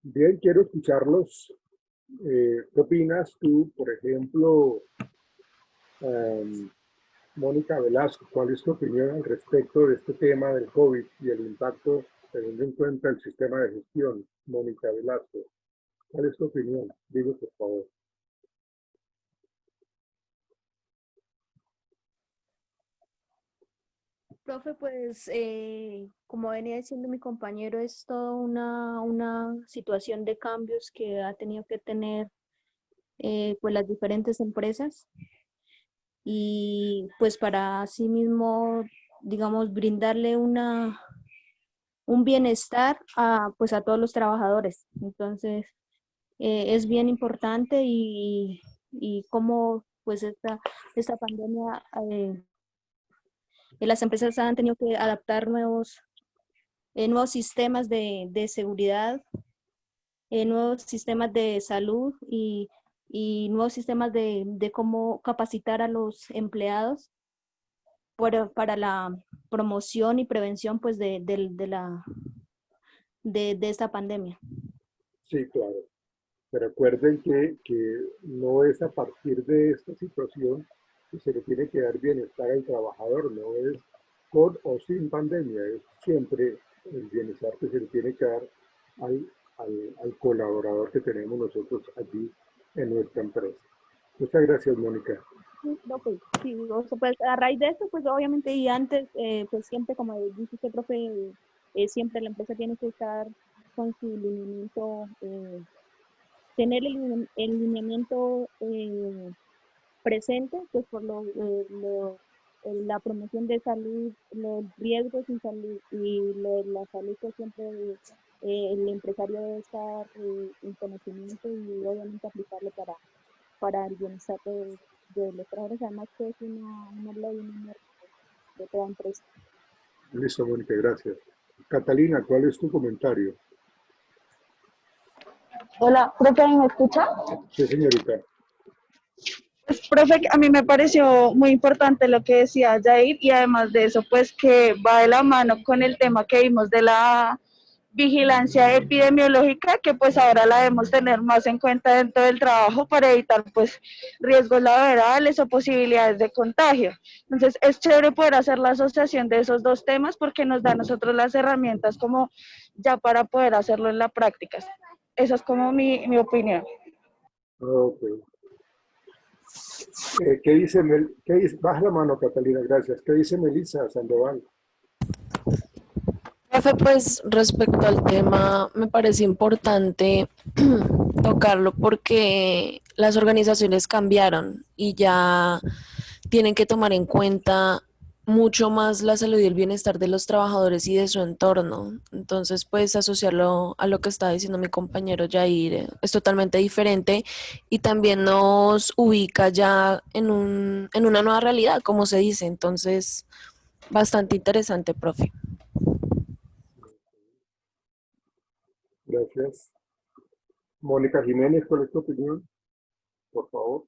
Bien, quiero escucharlos. ¿Qué opinas tú, por ejemplo, em, Mónica Velasco? ¿Cuál es tu opinión al respecto de este tema del COVID y el impacto teniendo en cuenta el sistema de gestión? Mónica Velasco, ¿cuál es tu opinión? Dime, por favor. Profe, pues como venía diciendo mi compañero, es toda una situación de cambios que ha tenido que tener pues las diferentes empresas y pues para así mismo, digamos, brindarle un bienestar a, pues a todos los trabajadores. Entonces, es bien importante y cómo pues esta pandemia, las empresas han tenido que adaptar nuevos sistemas de seguridad, nuevos sistemas de salud y nuevos sistemas de cómo capacitar a los empleados para la promoción y prevención pues de esta pandemia. Sí, claro. Pero recuerden que no es a partir de esta situación que se le tiene que dar bienestar al trabajador, no es con o sin pandemia, es siempre el bienestar que se le tiene que dar al, al colaborador que tenemos nosotros allí en nuestra empresa. Muchas gracias, Mónica. Sí, ok, sí, o sea, pues a raíz de esto, pues obviamente y antes, pues siempre, como dice usted, profe, siempre la empresa tiene que estar con su lineamiento, tener el lineamiento presente, pues por la promoción de salud, los riesgos y salud y la salud que siempre el empresario debe estar en conocimiento y obviamente aplicarlo para el bienestar de los trabajadores, además que es una ley, una norma de toda empresa. Listo, Mónica, gracias. Catalina, ¿cuál es tu comentario? Hola, profe, ¿me escucha? Sí, señorita. Pues, profe, a mí me pareció muy importante lo que decía Jair y además de eso, pues que va de la mano con el tema que vimos de la vigilancia epidemiológica, que pues ahora la debemos tener más en cuenta dentro del trabajo para evitar pues riesgos laborales o posibilidades de contagio. Entonces es chévere poder hacer la asociación de esos dos temas porque nos da a nosotros las herramientas como ya para poder hacerlo en la práctica. Esa es como mi opinión. Ok. ¿Qué dice qué dice? Baja la mano, Catalina, gracias. ¿Qué dice Melissa Sandoval? Profe, pues respecto al tema, me parece importante tocarlo porque las organizaciones cambiaron y ya tienen que tomar en cuenta mucho más la salud y el bienestar de los trabajadores y de su entorno. Entonces, pues asociarlo a lo que está diciendo mi compañero Jair es totalmente diferente y también nos ubica ya en una nueva realidad, como se dice. Entonces, bastante interesante, profe. Gracias. Mónica Jiménez, ¿cuál es tu opinión? Por favor.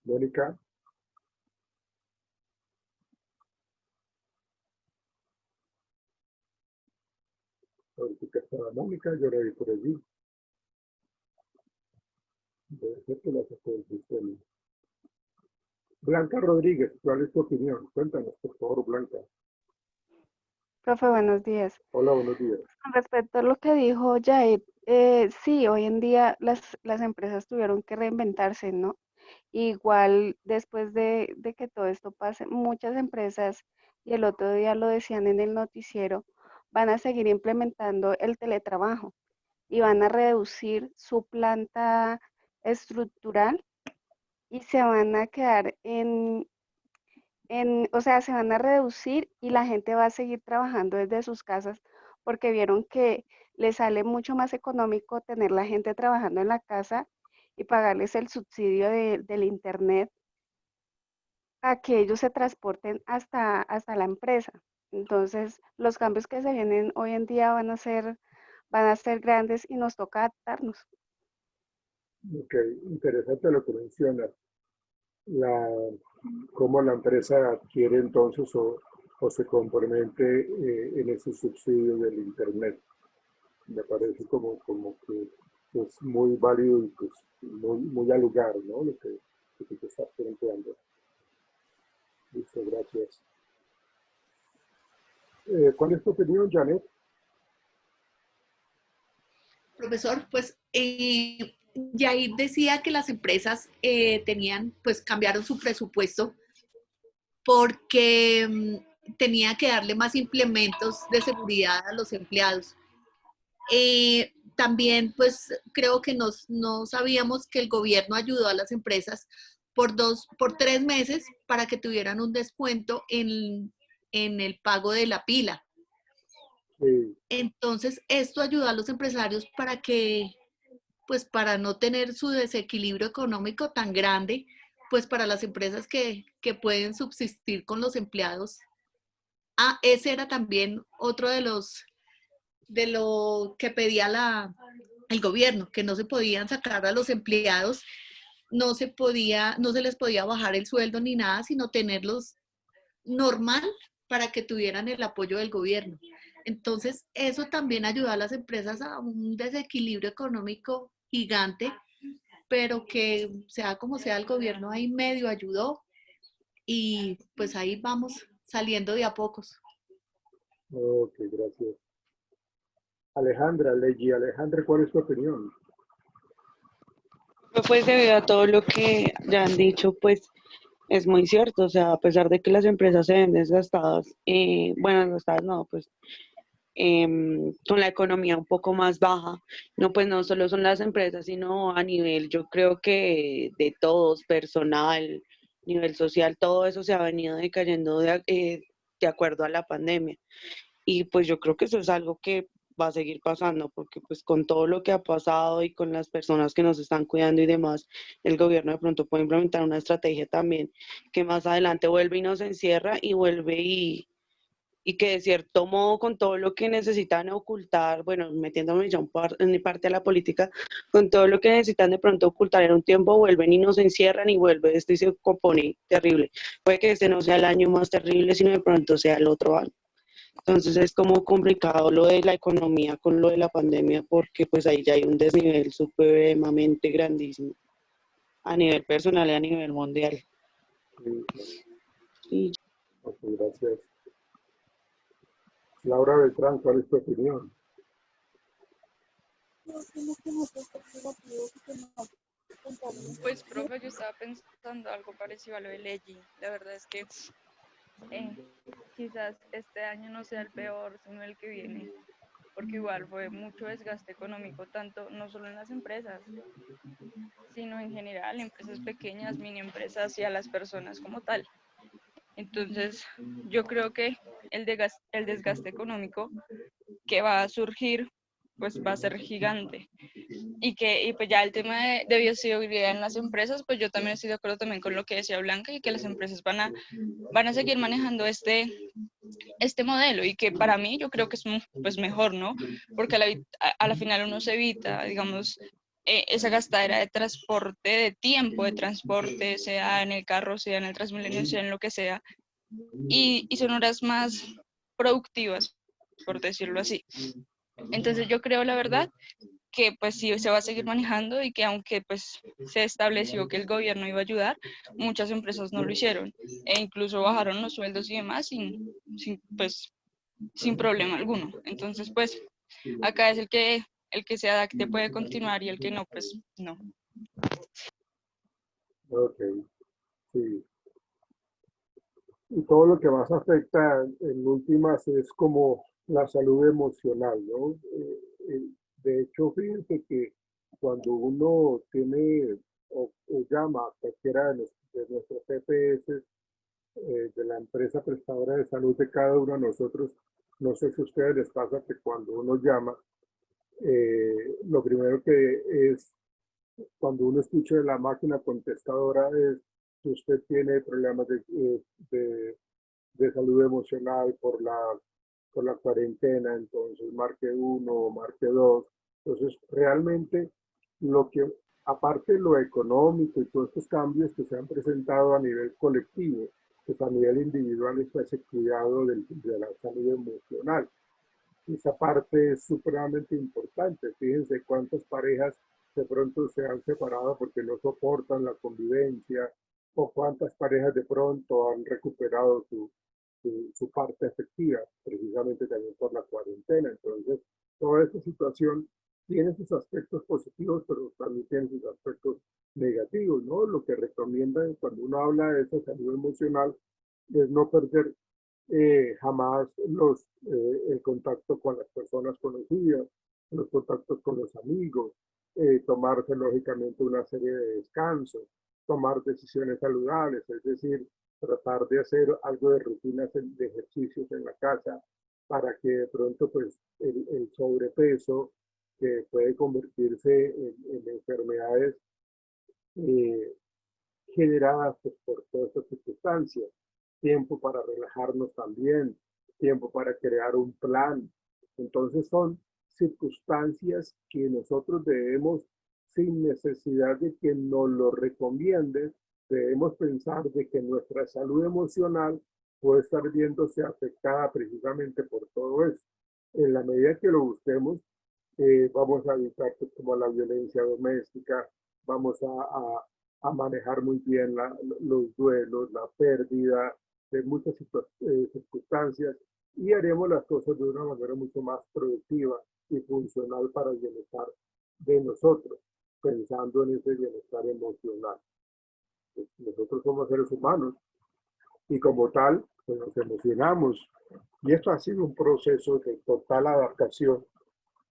Mónica, ahorita está la Mónica, yo la vi por allí. Debe ser que la sacó del sistema. Blanca Rodríguez, ¿cuál es tu opinión? Cuéntanos, por favor, Blanca. Profe, buenos días. Hola, buenos días. Con respecto a lo que dijo Jair, sí, hoy en día las empresas tuvieron que reinventarse, ¿no? Igual después de que todo esto pase, muchas empresas, y el otro día lo decían en el noticiero, van a seguir implementando el teletrabajo y van a reducir su planta estructural y se van a quedar o sea, se van a reducir y la gente va a seguir trabajando desde sus casas porque vieron que les sale mucho más económico tener la gente trabajando en la casa y pagarles el subsidio del internet a que ellos se transporten hasta la empresa. Entonces, los cambios que se vienen hoy en día van a ser grandes y nos toca adaptarnos. Ok, interesante lo que mencionas. la, cómo la empresa adquiere entonces o se compromete en ese subsidio del Internet. Me parece como que es muy válido y pues muy al lugar, ¿no? Lo que te estás planteando. Listo, gracias. ¿Cuál es tu opinión, Janet? Profesor, pues Yair decía que las empresas pues cambiaron su presupuesto porque tenía que darle más implementos de seguridad a los empleados. También, pues creo que no sabíamos que el gobierno ayudó a las empresas por 3 meses para que tuvieran un descuento en el pago de la pila. Sí, Entonces, esto ayudó a los empresarios para que, pues para no tener su desequilibrio económico tan grande, pues para las empresas que pueden subsistir con los empleados. Ah, ese era también otro de lo que pedía el gobierno, que no se podían sacar a los empleados, no se les podía bajar el sueldo ni nada, sino tenerlos normal para que tuvieran el apoyo del gobierno. Entonces, eso también ayudó a las empresas a un desequilibrio económico gigante, pero que sea como sea, el gobierno ahí medio ayudó y pues ahí vamos saliendo de a pocos. ok, gracias. Alejandra, Alejandra, ¿cuál es tu opinión? Pues debido a todo lo que ya han dicho, pues es muy cierto, o sea, a pesar de que las empresas se ven desgastadas, bueno, desgastadas no, pues con la economía un poco más baja, no, pues no solo son las empresas, sino a nivel, yo creo que de todos, personal, nivel social, todo eso se ha venido decayendo de acuerdo a la pandemia. Y pues yo creo que eso es algo que va a seguir pasando, porque pues con todo lo que ha pasado y con las personas que nos están cuidando y demás, el gobierno de pronto puede implementar una estrategia también que más adelante vuelve y nos encierra y vuelve y que de cierto modo con todo lo que necesitan ocultar, bueno, metiéndome ya en mi parte a la política, con todo lo que necesitan de pronto ocultar en un tiempo, vuelven y nos encierran y vuelve esto y se compone terrible. Puede que este no sea el año más terrible, sino de pronto sea el otro año. Entonces es como complicado lo de la economía con lo de la pandemia porque pues ahí ya hay un desnivel supremamente grandísimo a nivel personal y a nivel mundial. Sí, Y ok, gracias. Laura Beltrán, ¿cuál es tu opinión? Pues, profe, yo estaba pensando algo parecido a lo de Leggy. La verdad es que eh, quizás este año no sea el peor, sino el que viene, porque igual fue mucho desgaste económico, tanto no solo en las empresas, sino en general, empresas pequeñas, mini empresas y a las personas como tal. Entonces, yo creo que el desgaste económico que va a surgir, pues va a ser gigante. Y pues ya el tema de bioseguridad en las empresas, pues yo también estoy de acuerdo también con lo que decía Blanca y que las empresas van a seguir manejando este modelo y que para mí yo creo que es pues mejor, ¿no? Porque a la final uno se evita, digamos, esa gastadera de transporte, de tiempo de transporte, sea en el carro, sea en el Transmilenio, sea en lo que sea, y son horas más productivas, por decirlo así. Entonces yo creo, la verdad, que pues sí se va a seguir manejando y que aunque pues se estableció que el gobierno iba a ayudar, muchas empresas no lo hicieron e incluso bajaron los sueldos y demás pues, sin problema alguno. Entonces pues acá es el que se adapte puede continuar y el que no, pues no. Ok, sí. Y todo lo que más afecta en últimas es como la salud emocional, ¿no? De hecho, fíjense que cuando uno tiene o llama a cualquiera de nuestros CPS, de la empresa prestadora de salud de cada uno de nosotros, no sé si a ustedes les pasa que cuando uno llama, lo primero que es, cuando uno escucha de la máquina contestadora es que usted tiene problemas de salud emocional por la cuarentena, entonces marque 1 o marque 2. Entonces, realmente lo que aparte de lo económico y todos estos cambios que se han presentado a nivel colectivo, pues a nivel individual está ese cuidado de la salud emocional. Esa parte es supremamente importante. Fíjense cuántas parejas de pronto se han separado porque no soportan la convivencia, o cuántas parejas de pronto han recuperado su parte afectiva, precisamente también por la cuarentena. Entonces, toda esta situación tiene sus aspectos positivos, pero también tiene sus aspectos negativos, ¿no? Lo que recomiendan cuando uno habla de esa salud emocional es no perder jamás el contacto con las personas conocidas, los contactos con los amigos, tomarse lógicamente una serie de descansos, tomar decisiones saludables, es decir, tratar de hacer algo de rutinas de ejercicios en la casa para que de pronto pues el sobrepeso que puede convertirse en enfermedades eh, generadas pues, por todas estas circunstancias. Tiempo para relajarnos también, tiempo para crear un plan. Entonces son circunstancias que nosotros debemos, sin necesidad de que nos lo recomienden, debemos pensar de que nuestra salud emocional puede estar viéndose afectada precisamente por todo eso. En la medida que lo busquemos, vamos a evitar pues, como la violencia doméstica, vamos a manejar muy bien los duelos, la pérdida de muchas circunstancias, y haremos las cosas de una manera mucho más productiva y funcional para el bienestar de nosotros, pensando en ese bienestar emocional. Pues nosotros somos seres humanos y como tal pues nos emocionamos, y esto ha sido un proceso de total adaptación,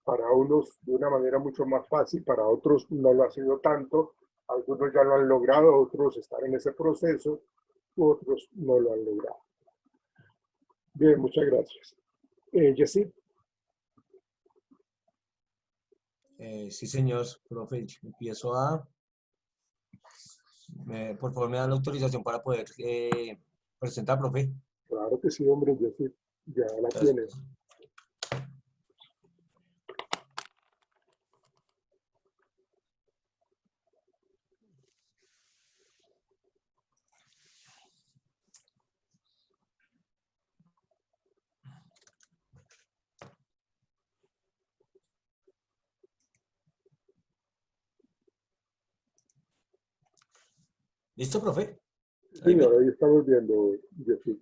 para unos de una manera mucho más fácil, para otros no lo ha sido tanto, algunos ya lo han logrado, otros están en ese proceso, otros no lo han logrado. Bien, muchas gracias. Yesid. Sí, señor, profe, empiezo a... por favor, me dan la autorización para poder presentar, profe. Claro que sí, hombre, Yesid, ya la tienes. ¿Listo, profe? Sí, ahí estamos viendo, Yesid.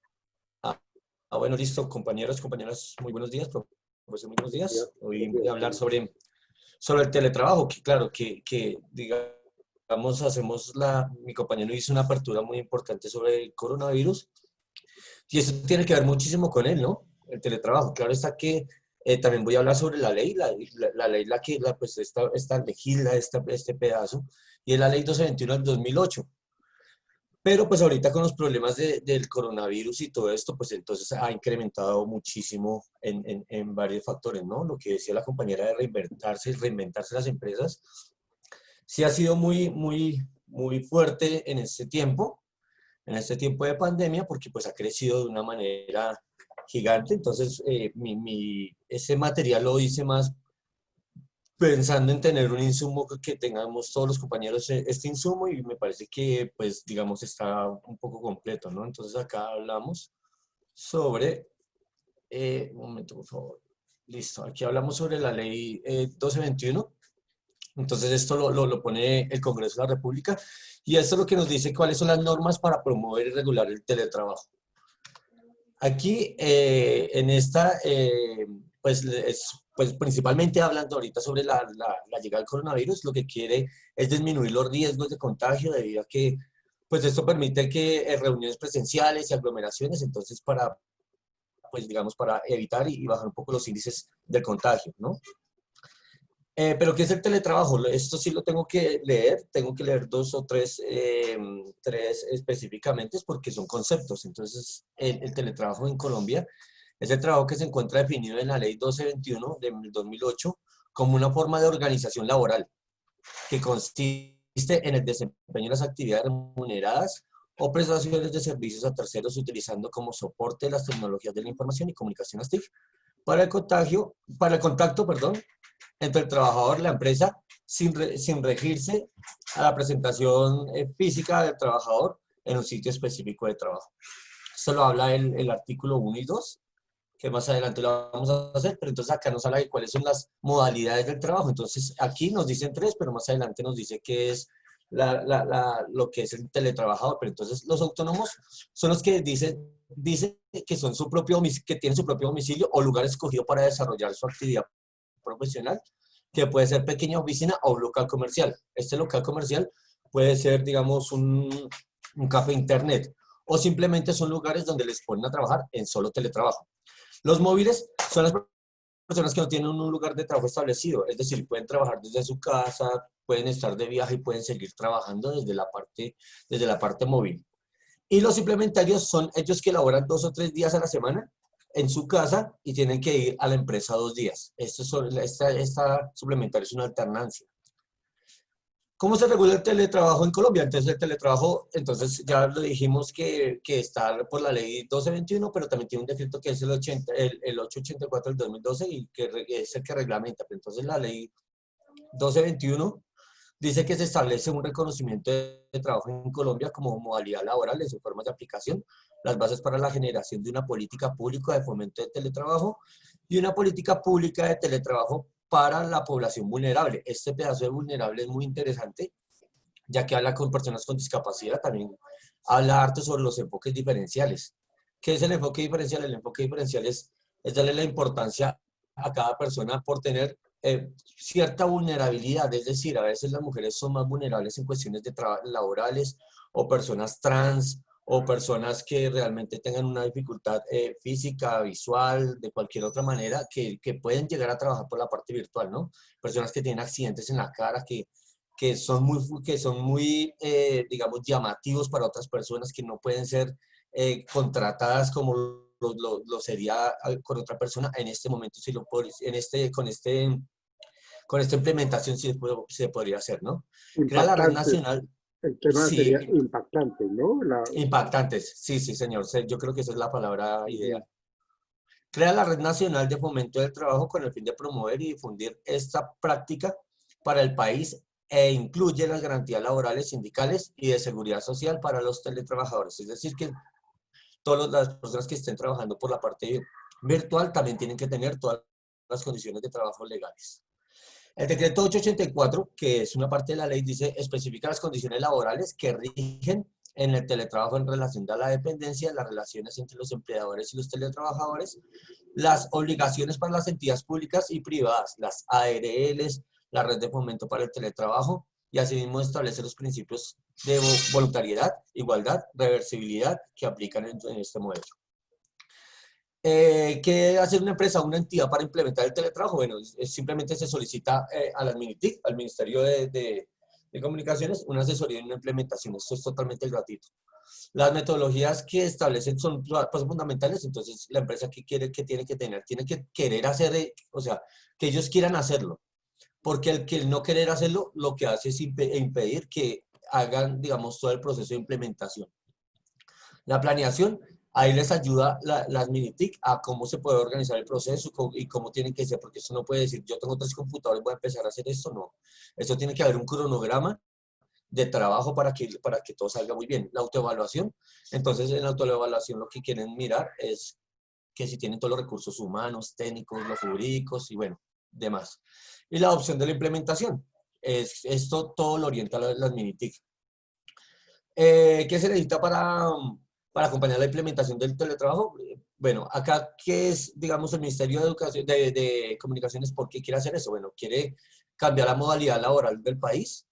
Bueno, listo, compañeros, compañeras, muy buenos días, profesor, muy buenos días. Hoy voy a hablar sobre el teletrabajo, que claro, que digamos, mi compañero hizo una apertura muy importante sobre el coronavirus, y eso tiene que ver muchísimo con él, ¿no? El teletrabajo. Claro está que también voy a hablar sobre la ley, la ley pues esta legisla este pedazo, y es la ley 1221 del 2008. Pero pues ahorita con los problemas del coronavirus y todo esto, pues entonces ha incrementado muchísimo en varios factores, ¿no? Lo que decía la compañera de reinventarse las empresas, sí ha sido muy fuerte en este tiempo de pandemia, porque pues ha crecido de una manera gigante. Entonces, ese material lo hice más pensando en tener un insumo que tengamos todos los compañeros este insumo, y me parece que, pues, digamos, está un poco completo, ¿no? Entonces acá hablamos sobre, un momento, por favor. Listo, aquí hablamos sobre la ley 1221. Entonces esto lo pone el Congreso de la República, y esto es lo que nos dice cuáles son las normas para promover y regular el teletrabajo. Aquí, en esta, pues principalmente hablando ahorita sobre la llegada del coronavirus, lo que quiere es disminuir los riesgos de contagio, debido a que pues esto permite que reuniones presenciales y aglomeraciones, entonces pues digamos, para evitar y bajar un poco los índices de contagio, ¿no? Pero ¿qué es el teletrabajo? Esto sí lo tengo que leer dos o tres específicamente, porque son conceptos. Entonces, el teletrabajo en Colombia es el trabajo que se encuentra definido en la ley 1221 de 2008 como una forma de organización laboral que consiste en el desempeño de las actividades remuneradas o prestaciones de servicios a terceros, utilizando como soporte las tecnologías de la información y comunicación TIC para el contacto, entre el trabajador, la empresa sin regirse a la presentación física del trabajador en un sitio específico de trabajo. Esto lo habla el artículo 1 y 2, que más adelante lo vamos a hacer, pero entonces acá nos habla de cuáles son las modalidades del trabajo. Entonces aquí nos dicen 3, pero más adelante nos dice qué es lo que es el teletrabajador. Pero entonces los autónomos son los que dicen que son que tienen su propio domicilio o lugar escogido para desarrollar su actividad profesional, que puede ser pequeña oficina o local comercial. Este local comercial puede ser, digamos, un café internet, o simplemente son lugares donde les ponen a trabajar en solo teletrabajo. Los móviles son las personas que no tienen un lugar de trabajo establecido, es decir, pueden trabajar desde su casa, pueden estar de viaje y pueden seguir trabajando desde la parte móvil. Y los implementarios son ellos que laboran 2 o 3 días a la semana en su casa y tienen que ir a la empresa 2 días. Esta suplementaria es una alternancia. ¿Cómo se regula el teletrabajo en Colombia? Entonces, el teletrabajo, entonces ya lo dijimos que está por la ley 1221, pero también tiene un decreto que es el 884 del 2012 y que es el que reglamenta. Entonces, la ley 1221 dice que se establece un reconocimiento de trabajo en Colombia como modalidad laboral en sus formas de aplicación, las bases para la generación de una política pública de fomento de teletrabajo y una política pública de teletrabajo para la población vulnerable. Este pedazo de vulnerable es muy interesante, ya que habla con personas con discapacidad, también habla harto sobre los enfoques diferenciales. ¿Qué es el enfoque diferencial? El enfoque diferencial es darle la importancia a cada persona por tener cierta vulnerabilidad, es decir, a veces las mujeres son más vulnerables en cuestiones de laborales, o personas trans, o personas que realmente tengan una dificultad física, visual, de cualquier otra manera, que pueden llegar a trabajar por la parte virtual, ¿no? Personas que tienen accidentes en la cara, que son muy digamos, llamativos para otras personas, que no pueden ser contratadas como lo sería con otra persona en este momento, si con esta implementación sí se podría hacer, ¿no? Crea la red nacional. El tema Sí, sería impactante, ¿no? impactantes, sí, señor. Yo creo que esa es la palabra ideal. Crea la Red Nacional de Fomento del Trabajo con el fin de promover y difundir esta práctica para el país e incluye las garantías laborales, sindicales y de seguridad social para los teletrabajadores. Es decir, que todas las personas que estén trabajando por la parte virtual también tienen que tener todas las condiciones de trabajo legales. El decreto 884, que es una parte de la ley, dice, especifica las condiciones laborales que rigen en el teletrabajo en relación a la dependencia, las relaciones entre los empleadores y los teletrabajadores, las obligaciones para las entidades públicas y privadas, las ARLs, la red de fomento para el teletrabajo, y asimismo establece los principios de voluntariedad, igualdad, reversibilidad que aplican en este modelo. ¿Qué hace una empresa o una entidad para implementar el teletrabajo? Bueno, simplemente se solicita a la MINITIC, al Ministerio de Comunicaciones, una asesoría y una implementación. Esto es totalmente gratuito. Las metodologías que establecen son fundamentales, entonces la empresa que tiene que querer hacer, o sea, que ellos quieran hacerlo. Porque el no querer hacerlo, lo que hace es impedir que hagan, digamos, todo el proceso de implementación. La planeación, ahí les ayuda las MINITIC a cómo se puede organizar el proceso y cómo tienen que ser, porque eso no puede decir, yo tengo 3 computadores, voy a empezar a hacer esto, no. Esto tiene que haber un cronograma de trabajo para que todo salga muy bien. La autoevaluación, entonces en la autoevaluación lo que quieren mirar es que si tienen todos los recursos humanos, técnicos, los jurídicos y bueno, demás. Y la opción de la implementación, esto todo lo orienta las MINITIC. ¿Qué se necesita para acompañar la implementación del teletrabajo? Bueno, acá, ¿qué es, digamos, el Ministerio de Educación, de Comunicaciones? ¿Por qué quiere hacer eso? Bueno, quiere cambiar la modalidad laboral del país,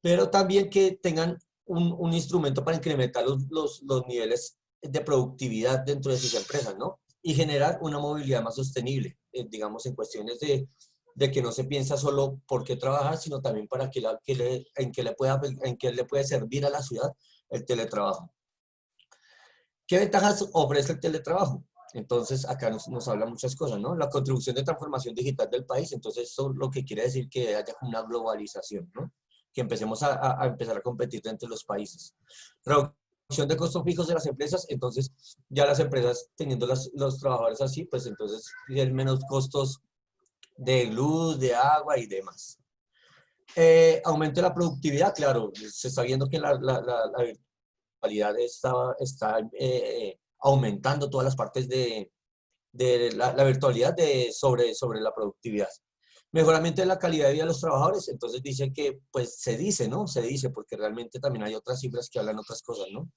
pero también que tengan un instrumento para incrementar los niveles de productividad dentro de sus empresas, ¿no? Y generar una movilidad más sostenible, digamos, en cuestiones de que no se piensa solo por qué trabajar, sino también para en qué le puede servir a la ciudad el teletrabajo. ¿Qué ventajas ofrece el teletrabajo? Entonces, acá nos habla muchas cosas, ¿no? La contribución de transformación digital del país, entonces esto lo que quiere decir que haya una globalización, ¿no? Que empecemos a empezar a competir entre los países. Reducción de costos fijos de las empresas, entonces ya las empresas teniendo los trabajadores así, pues entonces tienen menos costos de luz, de agua y demás. Aumento de la productividad, claro, se está viendo que la virtualidad está aumentando todas las partes de la virtualidad sobre la productividad. Mejoramiento de la calidad de vida de los trabajadores, entonces dicen que, pues se dice, ¿no? Se dice, porque realmente también hay otras cifras que hablan otras cosas, ¿no?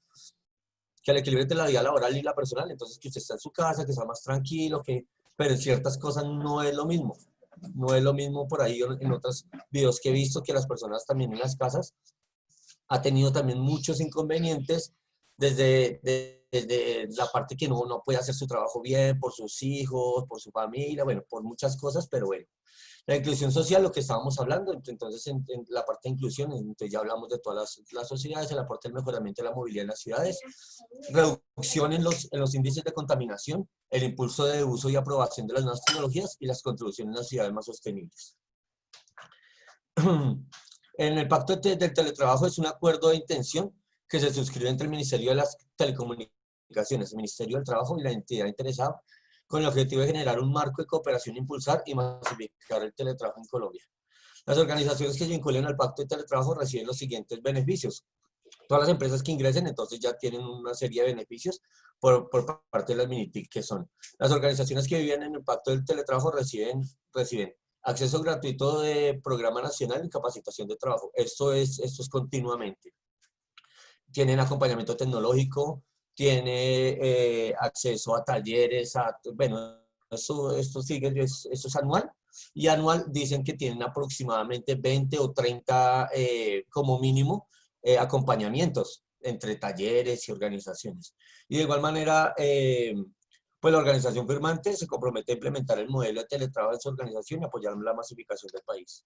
Que el equilibrio entre la vida laboral y la personal, entonces que usted está en su casa, que está más tranquilo, pero en ciertas cosas no es lo mismo. No es lo mismo por ahí en otros videos que he visto, que las personas también en las casas ha tenido también muchos inconvenientes desde la parte que no puede hacer su trabajo bien, por sus hijos, por su familia, bueno, por muchas cosas, pero bueno. La inclusión social, lo que estábamos hablando, entonces en la parte de inclusión, entonces ya hablamos de todas las sociedades, el aporte del mejoramiento de la movilidad en las ciudades, reducción en los índices de contaminación, el impulso de uso y aprobación de las nuevas tecnologías y las contribuciones en las ciudades más sostenibles. En el pacto del teletrabajo es un acuerdo de intención que se suscribe entre el Ministerio de las Telecomunicaciones, el Ministerio del Trabajo y la entidad interesada, con el objetivo de generar un marco de cooperación, impulsar y masificar el teletrabajo en Colombia. Las organizaciones que se vinculen al pacto de teletrabajo reciben los siguientes beneficios. Todas las empresas que ingresen entonces ya tienen una serie de beneficios por parte de las MINITIC, que son las organizaciones que viven en el pacto del teletrabajo reciben acceso gratuito de programa nacional y capacitación de trabajo. Esto es continuamente. Tienen acompañamiento tecnológico, tiene acceso a talleres, bueno, esto sigue, esto es anual, y anual dicen que tienen aproximadamente 20 o 30 como mínimo acompañamientos entre talleres y organizaciones. Y de igual manera, pues la organización firmante se compromete a implementar el modelo de teletrabajo en su organización y apoyar la masificación del país.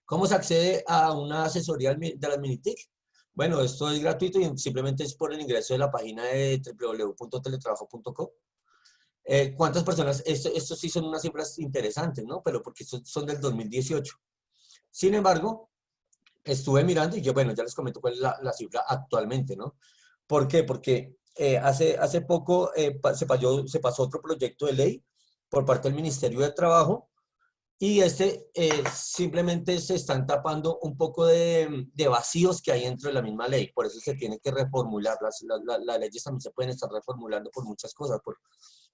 ¿Cómo se accede a una asesoría de las MINITIC? Bueno, esto es gratuito y simplemente es por el ingreso de la página de www.teletrabajo.co. ¿Cuántas personas? Estos sí son unas cifras interesantes, ¿no? Pero porque son del 2018. Sin embargo, estuve mirando y yo, bueno, ya les comento cuál es la cifra actualmente, ¿no? ¿Por qué? Porque hace poco se pasó otro proyecto de ley por parte del Ministerio de Trabajo y simplemente se están tapando un poco de vacíos que hay dentro de la misma ley. Por eso se tiene que reformular. Las leyes también se pueden estar reformulando por muchas cosas.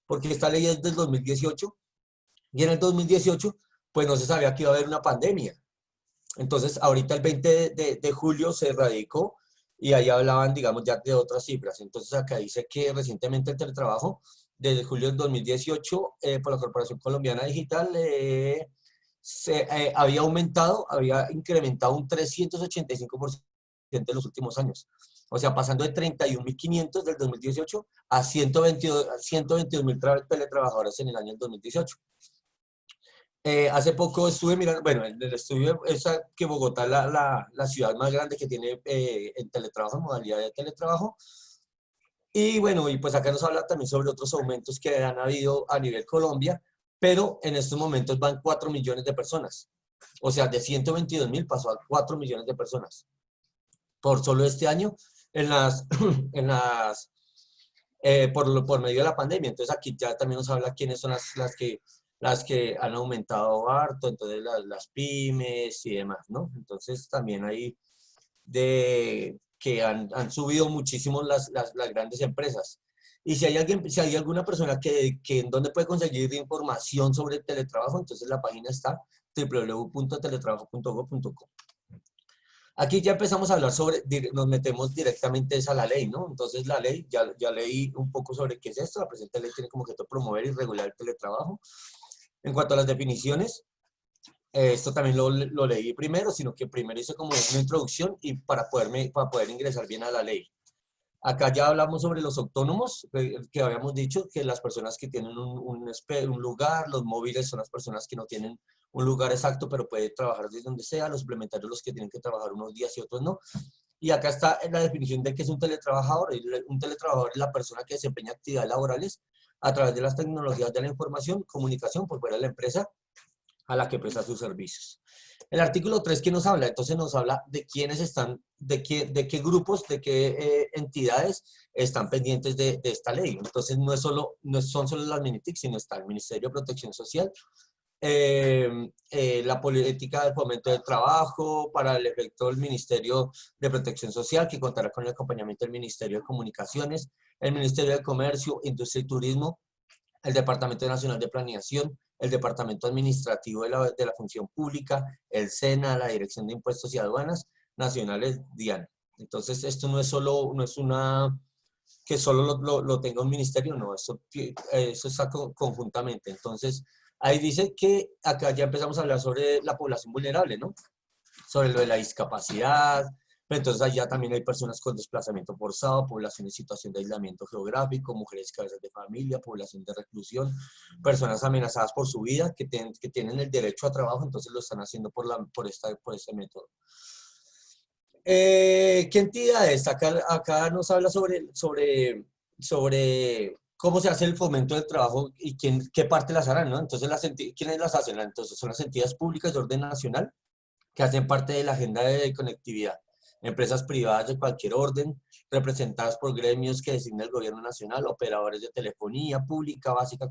Porque esta ley es del 2018 y en el 2018 pues no se sabía que iba a haber una pandemia. Entonces ahorita el 20 de julio se radicó y ahí hablaban, digamos, ya de otras cifras. Entonces acá dice que recientemente el teletrabajo desde julio del 2018 por la Corporación Colombiana Digital había incrementado un 385% en los últimos años. O sea, pasando de 31.500 del 2018 a 122.000 teletrabajadores en el año 2018. Hace poco estuve mirando, bueno, en el estudio es que Bogotá es la ciudad más grande que tiene en teletrabajo, en modalidad de teletrabajo. Y bueno, y pues acá nos habla también sobre otros aumentos que han habido a nivel Colombia, pero en estos momentos van 4 millones de personas. O sea, de 122.000 pasó a 4 millones de personas. Por solo este año, por medio de la pandemia. Entonces aquí ya también nos habla quiénes son las que han aumentado harto, entonces las pymes y demás, ¿no? Entonces también hay que han subido muchísimo las grandes empresas. Y si hay alguna persona que en dónde puede conseguir información sobre el teletrabajo, entonces la página está www.teletrabajo.go.co. Aquí ya empezamos a hablar nos metemos directamente a la ley, ¿no? Entonces la ley, ya leí un poco sobre qué es esto. La presente ley tiene como objeto promover y regular el teletrabajo. En cuanto a las definiciones, esto también lo leí primero, sino que primero hice como una introducción y para poder ingresar bien a la ley. Acá ya hablamos sobre los autónomos, que habíamos dicho que las personas que tienen un lugar, los móviles son las personas que no tienen un lugar exacto, pero pueden trabajar desde donde sea, los suplementarios los que tienen que trabajar unos días y otros no. Y acá está la definición de qué es un teletrabajador. Un teletrabajador es la persona que desempeña actividades laborales a través de las tecnologías de la información, comunicación por fuera de la empresa a la que presta sus servicios. El artículo 3 que nos habla, entonces nos habla de quiénes están, de qué grupos, de qué entidades están pendientes de esta ley. Entonces no son solo las MINITIC, sino está el Ministerio de Protección Social, la política de fomento del trabajo, para el efecto del Ministerio de Protección Social, que contará con el acompañamiento del Ministerio de Comunicaciones, el Ministerio de Comercio, Industria y Turismo, el Departamento Nacional de Planeación, el Departamento Administrativo de la Función Pública, el SENA, la Dirección de Impuestos y Aduanas Nacionales, DIAN. Entonces, esto no es solo, no es una que solo lo tenga un ministerio, no, eso está conjuntamente. Entonces, ahí dice que acá ya empezamos a hablar sobre la población vulnerable, ¿no? Sobre lo de la discapacidad, pero entonces allá también hay personas con desplazamiento forzado, población en situación de aislamiento geográfico, mujeres cabezas de familia, población de reclusión, personas amenazadas por su vida que tienen el derecho a trabajo, entonces lo están haciendo por este método. ¿Qué entidades? Acá nos habla sobre cómo se hace el fomento del trabajo y qué parte las harán, ¿no? Entonces, ¿quiénes las hacen? Entonces, son las entidades públicas de orden nacional que hacen parte de la agenda de conectividad. Empresas privadas de cualquier orden, representadas por gremios que designa el gobierno nacional, operadores de telefonía pública, básica,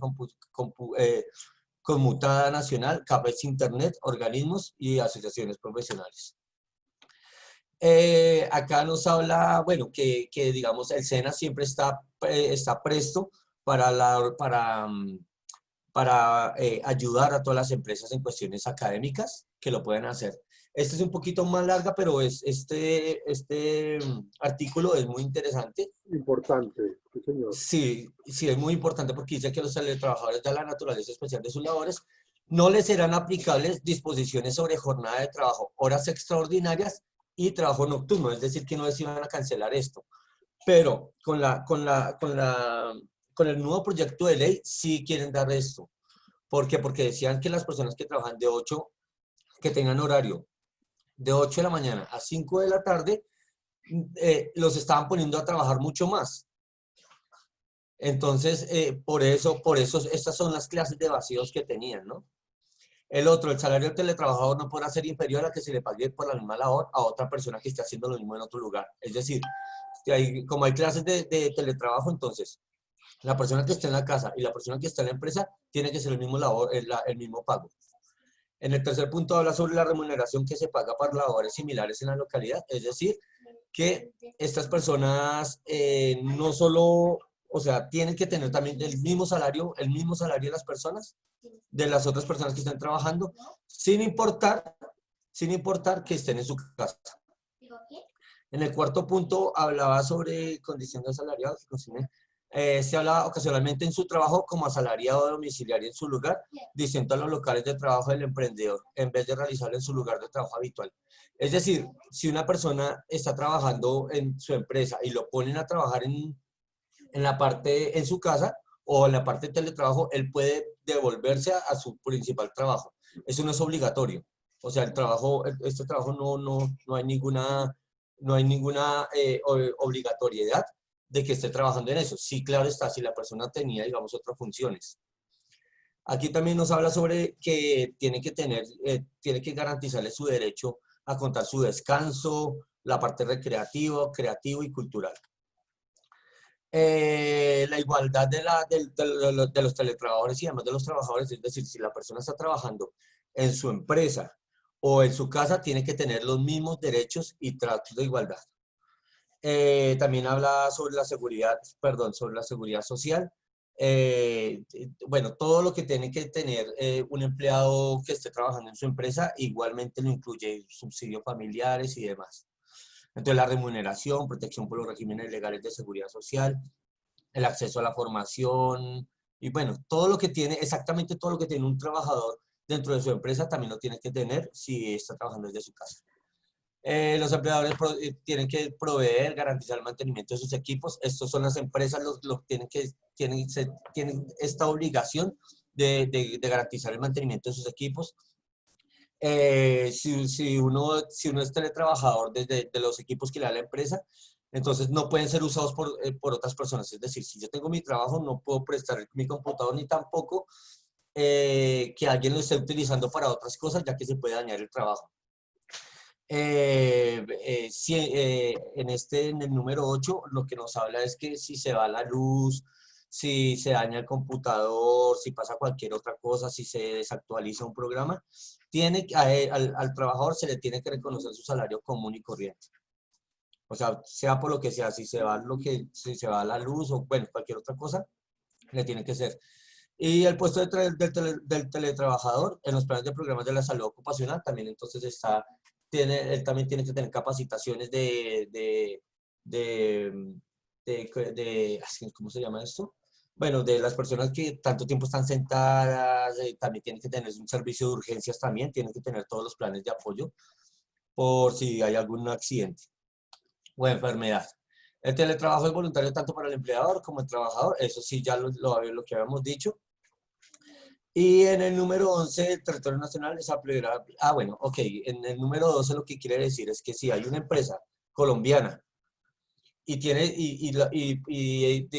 conmutada nacional, cafés internet, organismos y asociaciones profesionales. Acá nos habla, bueno, que digamos el SENA siempre está presto para ayudar a todas las empresas en cuestiones académicas que lo pueden hacer. Este es un poquito más larga, pero este artículo es muy interesante. Importante, sí, señor. Sí, sí, es muy importante porque dice que los teletrabajadores de la naturaleza especial de sus labores no les serán aplicables disposiciones sobre jornada de trabajo, horas extraordinarias y trabajo nocturno, es decir, que no les iban a cancelar esto. Pero con el nuevo proyecto de ley sí quieren dar esto. ¿Por qué? Porque decían que las personas que trabajan que tengan horario de 8 de la mañana a 5 de la tarde, los estaban poniendo a trabajar mucho más. Entonces, por eso estas son las clases de vacíos que tenían, ¿no? El otro, el salario del teletrabajador no podrá ser inferior a que se le pague por la misma labor a otra persona que esté haciendo lo mismo en otro lugar. Es decir, como hay clases de teletrabajo, entonces, la persona que está en la casa y la persona que está en la empresa tiene que ser el mismo pago. En el tercer punto habla sobre la remuneración que se paga para labores similares en la localidad. Es decir, que estas personas no solo, o sea, tienen que tener también el mismo salario de las personas, de las otras personas que están trabajando, sin importar que estén en su casa. En el cuarto punto hablaba sobre condiciones salariales, se habla ocasionalmente en su trabajo como asalariado domiciliario en su lugar, distinto a los locales de trabajo del emprendedor, en vez de realizarlo en su lugar de trabajo habitual. Es decir, si una persona está trabajando en su empresa y lo ponen a trabajar en su casa o en la parte de teletrabajo, él puede devolverse a su principal trabajo. Eso no es obligatorio. O sea, este trabajo no hay ninguna obligatoriedad de que esté trabajando en eso. Sí, claro está, si la persona tenía, digamos, otras funciones. Aquí también nos habla sobre que tiene que garantizarle su derecho a contar su descanso, la parte recreativa, creativo y cultural. La igualdad de los teletrabajadores y además de los trabajadores, es decir, si la persona está trabajando en su empresa o en su casa, tiene que tener los mismos derechos y tratos de igualdad. También habla sobre la seguridad social. Bueno, todo lo que tiene que tener un empleado que esté trabajando en su empresa, igualmente lo incluye subsidios familiares y demás. Entonces, la remuneración, protección por los regímenes legales de seguridad social, el acceso a la formación, y bueno, exactamente todo lo que tiene un trabajador dentro de su empresa, también lo tiene que tener si está trabajando desde su casa. Los empleadores tienen que proveer, garantizar el mantenimiento de sus equipos. Estas son las empresas tienen esta obligación de garantizar el mantenimiento de sus equipos. Si uno es teletrabajador de los equipos que le da la empresa, entonces no pueden ser usados por otras personas. Es decir, si yo tengo mi trabajo, no puedo prestar mi computador ni tampoco que alguien lo esté utilizando para otras cosas, ya que se puede dañar el trabajo. En el número 8, lo que nos habla es que si se va la luz, si se daña el computador, si pasa cualquier otra cosa, si se desactualiza un programa, al trabajador se le tiene que reconocer su salario común y corriente. O sea por lo que sea, si si se va la luz o bueno, cualquier otra cosa, le tiene que ser. Y el puesto del teletrabajador en los planes de programas de la salud ocupacional también entonces él también tiene que tener capacitaciones ¿cómo se llama esto? Bueno, de las personas que tanto tiempo están sentadas, también tienen que tener un servicio de urgencias también, tienen que tener todos los planes de apoyo por si hay algún accidente o enfermedad. El teletrabajo es voluntario tanto para el empleador como el trabajador, eso sí ya lo que habíamos dicho. Y en el número 11, el territorio nacional es aplicable. Ah, bueno, ok. En el número 12 lo que quiere decir es que si hay una empresa colombiana y tiene,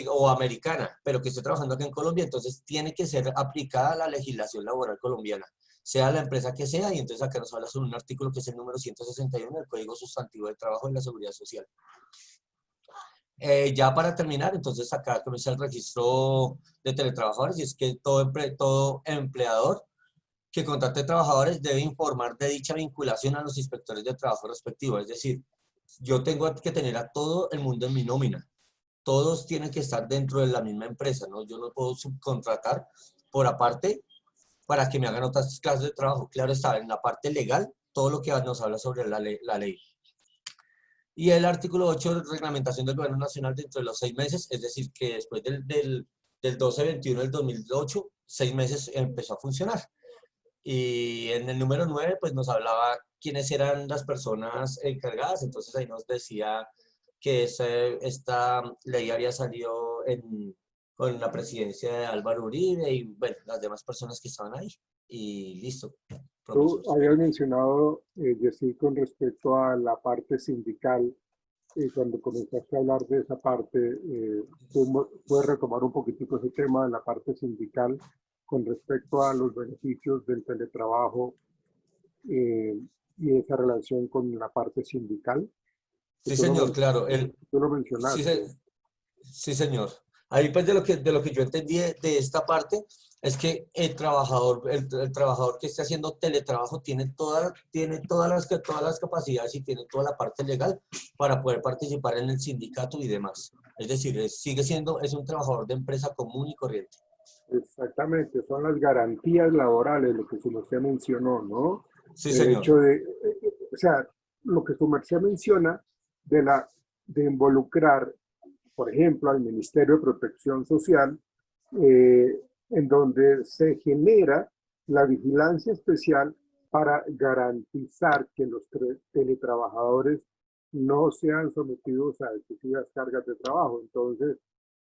o americana, pero que esté trabajando aquí en Colombia, entonces tiene que ser aplicada la legislación laboral colombiana, sea la empresa que sea, y entonces acá nos habla sobre un artículo que es el número 161 del Código Sustantivo del Trabajo y la Seguridad Social. Ya para terminar, entonces acá comienza el registro de teletrabajadores y es que todo empleador que contrate trabajadores debe informar de dicha vinculación a los inspectores de trabajo respectivos. Es decir, yo tengo que tener a todo el mundo en mi nómina. Todos tienen que estar dentro de la misma empresa, ¿no? Yo no puedo subcontratar por aparte para que me hagan otras clases de trabajo. Claro está, en la parte legal, todo lo que nos habla sobre la ley. Y el artículo 8, reglamentación del Gobierno Nacional dentro de los 6 meses, es decir, que después del 12-21 del 2008, 6 meses empezó a funcionar. Y en el número 9, pues nos hablaba quiénes eran las personas encargadas, entonces ahí nos decía que esta ley había salido con la presidencia de Álvaro Uribe y bueno, las demás personas que estaban ahí. Y listo. Tú Profesor. habías mencionado, Jessy, con respecto a la parte sindical, cuando comenzaste a hablar de esa parte, ¿tú puedes retomar un poquitico ese tema de la parte sindical con respecto a los beneficios del teletrabajo y esa relación con la parte sindical? Sí, señor, claro. Tú lo Sí, mencionaste. sí, señor. Ahí pues de lo que yo entendí de esta parte es que el trabajador que esté haciendo teletrabajo tiene todas las capacidades y tiene toda la parte legal para poder participar en el sindicato y demás. Es decir, es un trabajador de empresa común y corriente. Exactamente, son las garantías laborales, lo que su merced mencionó, ¿no? Sí, El señor. hecho de, o sea, lo que su merced menciona de involucrar, por ejemplo, al Ministerio de Protección Social, en donde se genera la vigilancia especial para garantizar que los teletrabajadores no sean sometidos a excesivas cargas de trabajo. Entonces,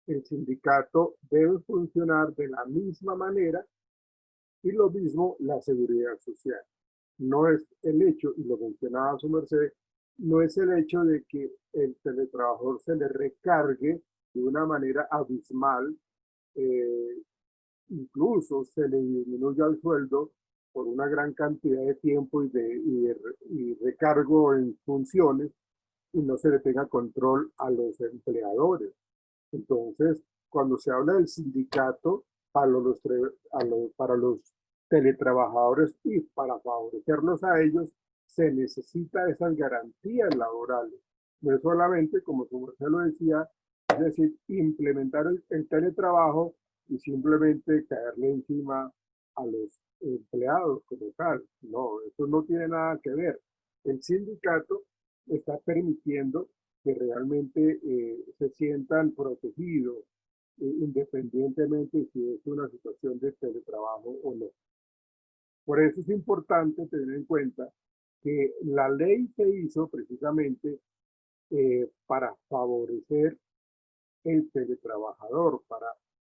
el sindicato debe funcionar de la misma manera y lo mismo la seguridad social. No es el hecho, y lo mencionaba su merced, no es el hecho de que el teletrabajador se le recargue de una manera abismal, incluso se le disminuya el sueldo por una gran cantidad de tiempo y recargo en funciones y no se le tenga control a los empleadores. Entonces, cuando se habla del sindicato para los teletrabajadores y para favorecerlos a ellos, se necesita esas garantías laborales. No es solamente, como su merced lo decía, es decir, implementar el teletrabajo y simplemente caerle encima a los empleados como tal. No, eso no tiene nada que ver. El sindicato está permitiendo que realmente se sientan protegidos, independientemente si es una situación de teletrabajo o no. Por eso es importante tener en cuenta que la ley se hizo precisamente para favorecer el teletrabajador,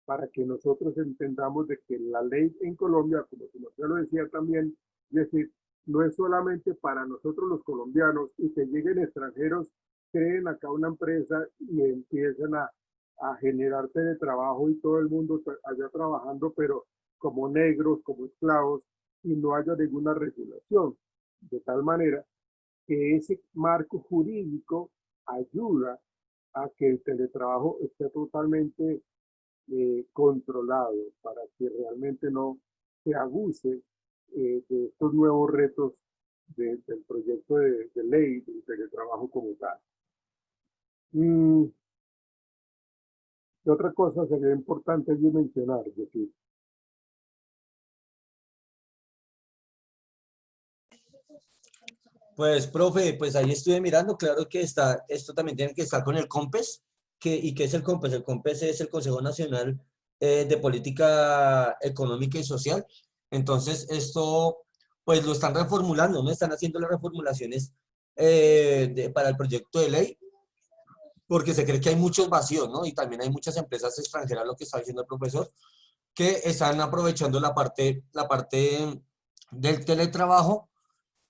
para que nosotros entendamos de que la ley en Colombia, como usted lo decía también, es decir, no es solamente para nosotros los colombianos y que lleguen extranjeros, creen acá una empresa y empiezan a generar teletrabajo y todo el mundo allá trabajando, pero como negros, como esclavos, y no haya ninguna regulación. De tal manera que ese marco jurídico ayuda a que el teletrabajo esté totalmente controlado para que realmente no se abuse de estos nuevos retos del proyecto de ley del teletrabajo como tal. ¿Qué otra cosa sería importante allí mencionar? Es decir, Pues, profe, pues ahí estuve mirando, claro que está, esto también tiene que estar con el COMPES, ¿y qué es el COMPES? El COMPES es el Consejo Nacional de Política Económica y Social. Entonces, esto, pues lo están reformulando, ¿no? Están haciendo las reformulaciones para el proyecto de ley, porque se cree que hay muchos vacíos, ¿no? Y también hay muchas empresas extranjeras, lo que está diciendo el profesor, que están aprovechando la parte del teletrabajo,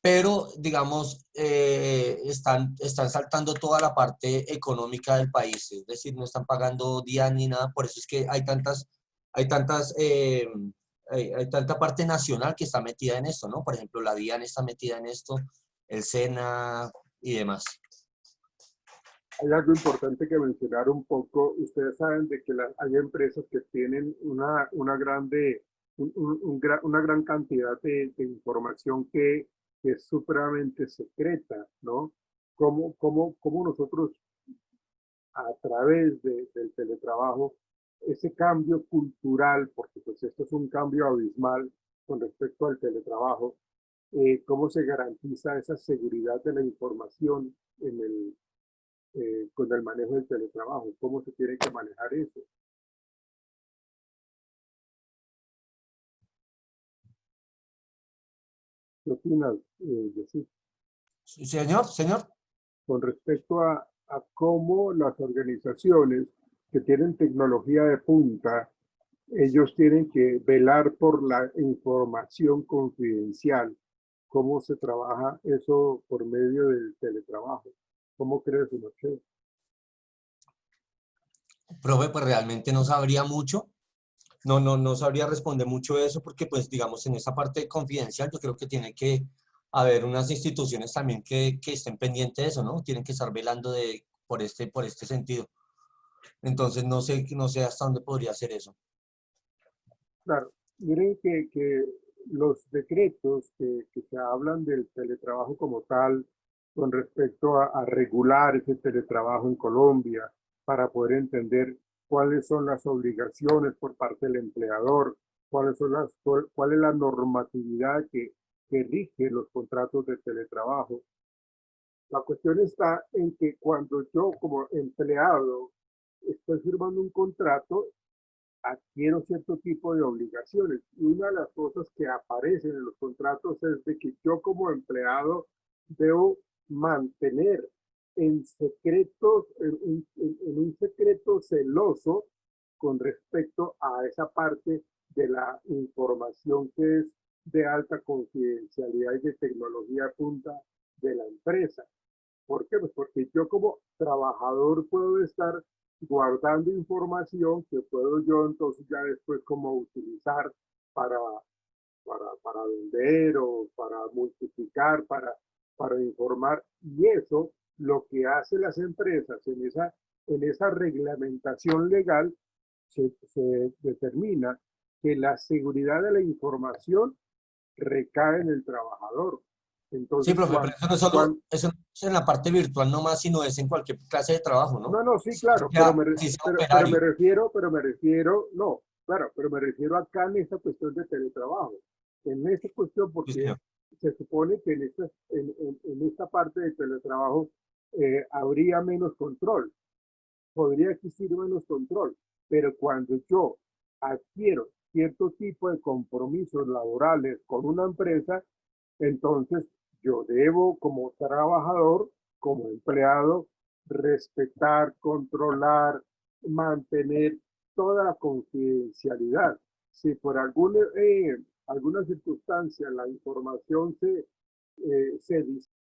pero digamos, están saltando toda la parte económica del país, es decir, no están pagando día ni nada, por eso es que hay tanta parte nacional que está metida en esto, ¿no? Por ejemplo, la DIAN está metida en esto, el SENA y demás. hay algo importante que mencionar un poco. Ustedes saben de que hay empresas que tienen una gran cantidad de información que es supremamente secreta, ¿no? ¿Cómo nosotros a través del teletrabajo, ese cambio cultural, porque pues esto es un cambio abismal con respecto al teletrabajo, cómo se garantiza esa seguridad de la información con el manejo del teletrabajo, cómo se tiene que manejar eso? ¿Qué opinas, Jesús? Señor. Con respecto a cómo las organizaciones que tienen tecnología de punta, ellos tienen que velar por la información confidencial. ¿Cómo se trabaja eso por medio del teletrabajo? ¿Cómo crees, Noche? Profe, pues realmente no sabría mucho. No sabría responder mucho de eso porque, pues, digamos, en esa parte confidencial, yo creo que tiene que haber unas instituciones también que estén pendientes de eso, ¿no? Tienen que estar velando por este sentido. Entonces, no sé hasta dónde podría hacer eso. Claro, miren que los decretos que se hablan del teletrabajo como tal, con respecto a regular ese teletrabajo en Colombia, para poder entender cuáles son las obligaciones por parte del empleador, cuál es la normatividad que rige los contratos de teletrabajo. La cuestión está en que cuando yo como empleado estoy firmando un contrato, adquiero cierto tipo de obligaciones. Y una de las cosas que aparecen en los contratos es de que yo como empleado debo mantener en secreto, en un secreto celoso con respecto a esa parte de la información que es de alta confidencialidad y de tecnología punta de la empresa. ¿Por qué? Pues porque yo como trabajador puedo estar guardando información que puedo yo entonces ya después como utilizar para, para vender o para multiplicar, para informar. Y eso lo que hacen las empresas en esa reglamentación legal se determina que la seguridad de la información recae en el trabajador. Sí, Entonces, profe, pero eso no es eso no es en la parte virtual nomás, sino es en cualquier clase de trabajo, ¿no? no, sí, claro, Si sea operario. me refiero, no, claro, pero me refiero acá en esta cuestión de teletrabajo. En esta cuestión, Sí, porque señor. se supone que en esta parte de teletrabajo habría menos control, podría existir menos control, pero cuando yo adquiero cierto tipo de compromisos laborales con una empresa, entonces yo debo como trabajador, como empleado, respetar, controlar, mantener toda la confidencialidad. Si por alguna circunstancia la información se